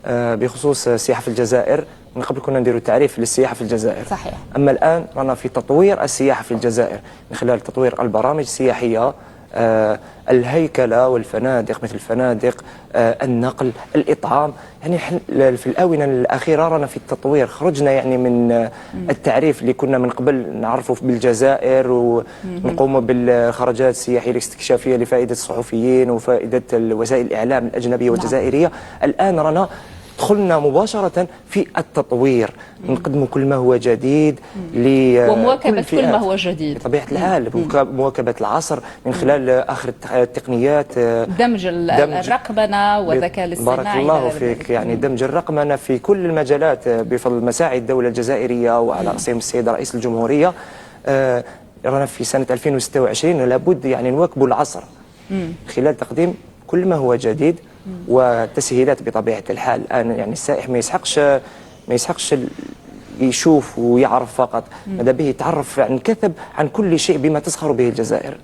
بخصوص السياحة في الجزائر. من قبل كنا نديروا تعريف للسياحة في الجزائر، صحيح. أما الآن رانا في تطوير السياحة في الجزائر من خلال تطوير البرامج السياحية، الهيكلة والفنادق، مثل الفنادق، النقل، الإطعام. يعني في الآونة الأخيرة رانا في التطوير، خرجنا يعني من التعريف اللي كنا من قبل نعرفه بالجزائر ونقوم بالخرجات السياحية الاستكشافية لفائدة الصحفيين وفائدة وسائل الإعلام الأجنبية والجزائرية. الآن رانا دخلنا مباشرة في التطوير، نقدم كل ما هو جديد ومواكبة كل ما هو جديد بطبيعة الحال، مواكبة العصر من خلال آخر التقنيات، دمج الرقمنة والذكاء الاصطناعي. بارك الله فيك. يعني دمج الرقمنة في كل المجالات بفضل مساعي الدولة الجزائرية وعلى رأسهم السيد رئيس الجمهورية. رانا في سنة 2026 لابد يعني نواكبوا العصر خلال تقديم كل ما هو جديد وتسهيلات بطبيعة الحال. الآن يعني السائح ما يسحقش يشوف ويعرف فقط، ماذا به يتعرف عن كثب عن كل شيء بما تزخر به الجزائر.